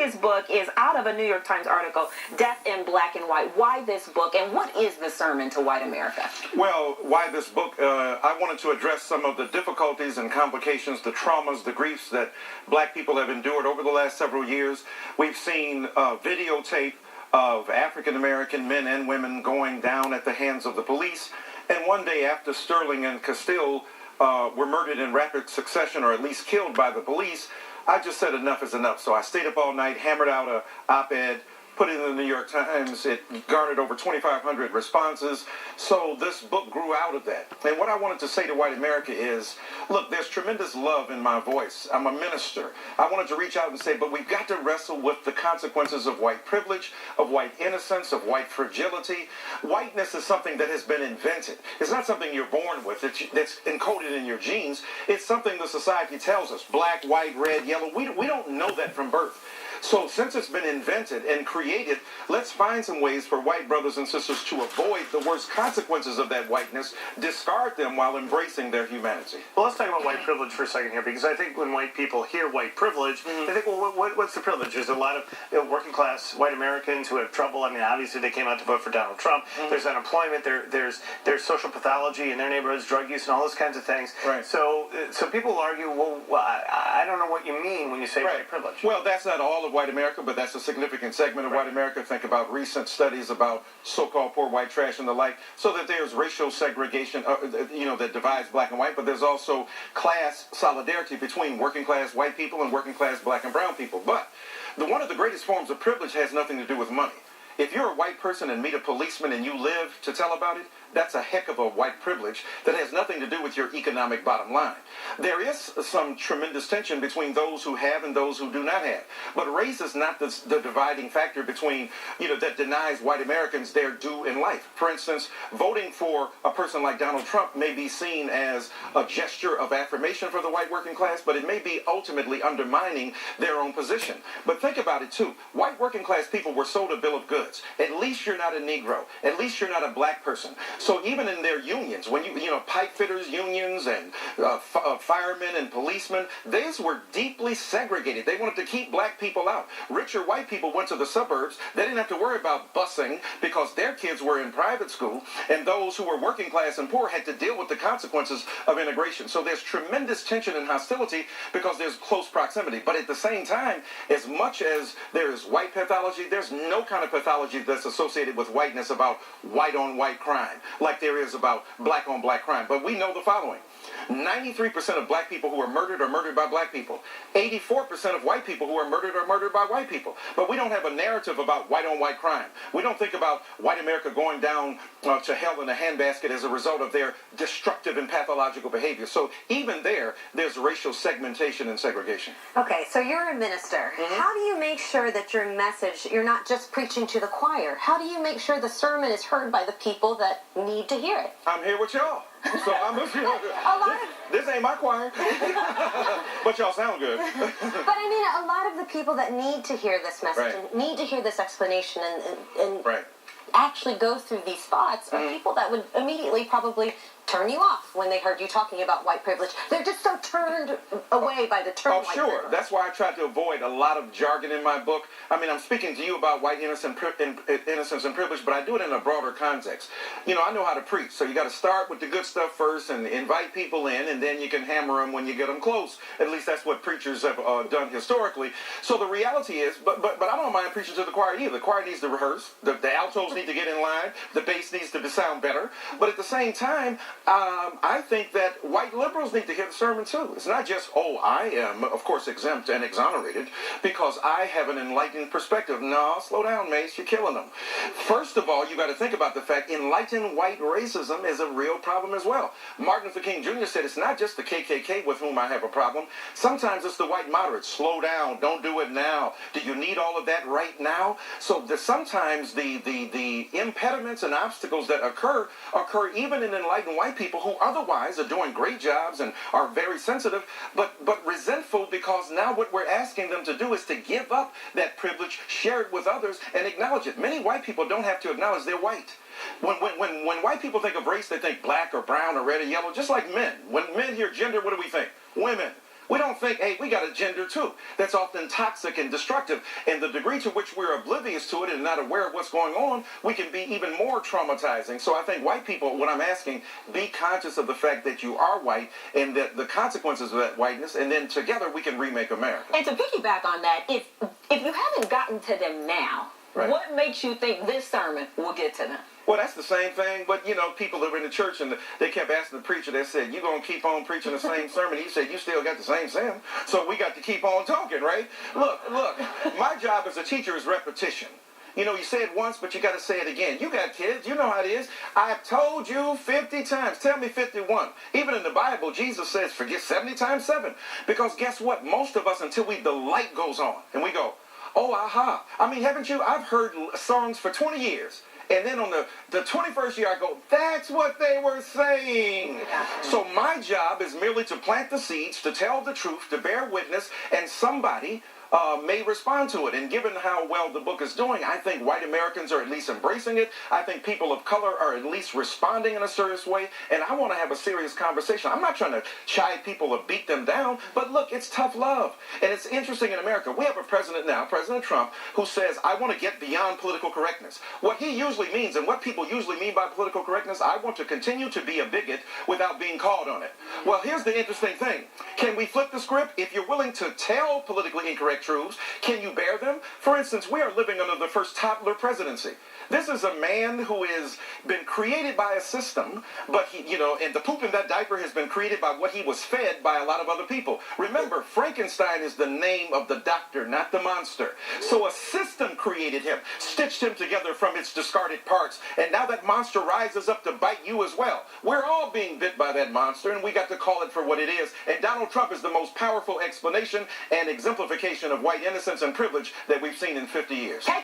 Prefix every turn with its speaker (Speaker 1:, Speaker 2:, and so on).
Speaker 1: latest book is out of a New York Times article, Death in Black and White. Why this book, and what is the sermon to white America?
Speaker 2: Well, why this book? I wanted to address some of the difficulties and complications, the traumas, the griefs that black people have endured over the last several years. We've seen videotape of African American men and women going down at the hands of the police. And one day after Sterling and Castile were murdered in rapid succession, or at least killed by the police, I just said enough is enough. So I stayed up all night, hammered out an op-ed, put it in the New York Times. It garnered over 2,500 responses. So this book grew out of that. And what I wanted to say to white America is, look, there's tremendous love in my voice. I'm a minister. I wanted to reach out and say, but we've got to wrestle with the consequences of white privilege, of white innocence, of white fragility. Whiteness is something that has been invented. It's not something you're born with, that's encoded in your genes. It's something the society tells us, black, white, red, yellow. We don't know that from birth. So since it's been invented and created, let's find some ways for white brothers and sisters to avoid the worst consequences of that whiteness, discard them while embracing their humanity.
Speaker 3: Well, let's talk about white privilege for a second here, because I think when white people hear white privilege, they think, well, what's the privilege? There's a lot of working class white Americans who have trouble. I mean, obviously they came out to vote for Donald Trump. There's unemployment. There's social pathology in their neighborhoods, drug use, and all those kinds of things.
Speaker 2: Right.
Speaker 3: So people argue, well, I don't know what you mean when you say white privilege.
Speaker 2: Well, that's not all of white America, but that's a significant segment of white America. Think about recent studies about so-called poor white trash and the like, so that there's racial segregation, that divides black and white, but there's also class solidarity between working class white people and working class black and brown people. But one of the greatest forms of privilege has nothing to do with money. If you're a white person and meet a policeman and you live to tell about it, that's a heck of a white privilege that has nothing to do with your economic bottom line. There is some tremendous tension between those who have and those who do not have. But race is not the dividing factor between, that denies white Americans their due in life. For instance, voting for a person like Donald Trump may be seen as a gesture of affirmation for the white working class, but it may be ultimately undermining their own position. But think about it too. White working class people were sold a bill of goods. At least you're not a Negro. At least you're not a black person. So even in their unions, when pipe fitters unions and firemen and policemen, these were deeply segregated. They wanted to keep black people out. Richer white people went to the suburbs. They didn't have to worry about busing because their kids were in private school, and those who were working class and poor had to deal with the consequences of integration. So there's tremendous tension and hostility because there's close proximity. But at the same time, as much as there's white pathology, there's no kind of pathology that's associated with whiteness about white-on-white crime, like there is about black-on-black crime. But we know the following. 93% of black people who are murdered by black people. 84% of white people who are murdered by white people. But we don't have a narrative about white-on-white crime. We don't think about white America going down to hell in a handbasket as a result of their destructive and pathological behavior. So even there's racial segmentation and segregation.
Speaker 4: Okay, so you're a minister. How do you make sure that your message, you're not just preaching to the choir? How do you make sure the sermon is heard by the people that need to hear it?
Speaker 2: I'm here with y'all. So this ain't my choir. But y'all sound good.
Speaker 4: But I mean, a lot of the people that need to hear this message and need to hear this explanation and actually go through these thoughts are people that would immediately probably turn you off when they heard you talking about white privilege. They're just so turned away by the term white privilege.
Speaker 2: That's why I tried to avoid a lot of jargon in my book. I mean, I'm speaking to you about white innocence and privilege, but I do it in a broader context. I know how to preach, so you got to start with the good stuff first and invite people in, and then you can hammer them when you get them close. At least that's what preachers have done historically. So the reality is, but I don't mind preaching to the choir either. The choir needs to rehearse. The altos need to get in line. The bass needs to sound better. But at the same time, I think that white liberals need to hear the sermon too. It's not just, I am, of course, exempt and exonerated because I have an enlightened perspective. No, slow down, Mace. You're killing them. First of all, you got to think about the fact enlightened white racism is a real problem as well. Martin Luther King Jr. said it's not just the KKK with whom I have a problem. Sometimes it's the white moderates. Slow down. Don't do it now. Do you need all of that right now? So sometimes the impediments and obstacles that occur even in enlightened white people who otherwise are doing great jobs and are very sensitive, but resentful because now what we're asking them to do is to give up that privilege, share it with others, and acknowledge it. Many white people don't have to acknowledge they're white. When white people think of race, they think black or brown or red or yellow, just like men. When men hear gender, what do we think? Women. We don't think, hey, we got a gender too. That's often toxic and destructive. And the degree to which we're oblivious to it and not aware of what's going on, we can be even more traumatizing. So I think white people, what I'm asking, be conscious of the fact that you are white and that the consequences of that whiteness, and then together we can remake America.
Speaker 1: And to piggyback on that, if you haven't gotten to them now,
Speaker 2: right,
Speaker 1: what makes you think this sermon will get to them?
Speaker 2: Well, that's the same thing, but, you know, people that were in the church and they kept asking the preacher, they said, you going to keep on preaching the same sermon? He said, you still got the same sin, so we got to keep on talking, right? Look, my job as a teacher is repetition. You know, you say it once, but you got to say it again. You got kids. You know how it is. I've told you 50 times. Tell me 51. Even in the Bible, Jesus says, forget 70 times 7. Because guess what? Most of us, until the light goes on, and we go, oh, aha. I mean, haven't you? I've heard songs for 20 years. And then on the 21st year, I go, that's what they were saying. So my job is merely to plant the seeds, to tell the truth, to bear witness, and somebody may respond to it. And given how well the book is doing, I think white Americans are at least embracing it. I think people of color are at least responding in a serious way. And I want to have a serious conversation. I'm not trying to chide people or beat them down, but look, it's tough love. And it's interesting in America. We have a president now, President Trump, who says, I want to get beyond political correctness. What he usually means, and what people usually mean by political correctness, I want to continue to be a bigot without being called on it. Well, here's the interesting thing. Can we flip the script? If you're willing to tell politically incorrect truths, can you bear them? For instance, we are living under the first toddler presidency. This is a man who has been created by a system, but he, you know, and the poop in that diaper has been created by what he was fed by a lot of other people. Remember, Frankenstein is the name of the doctor, not the monster. So a system created him, stitched him together from its discarded parts, and now that monster rises up to bite you as well. We're all being bit by that monster, and we got to call it for what it is. And Donald Trump is the most powerful explanation and exemplification of white innocence and privilege that we've seen in 50 years.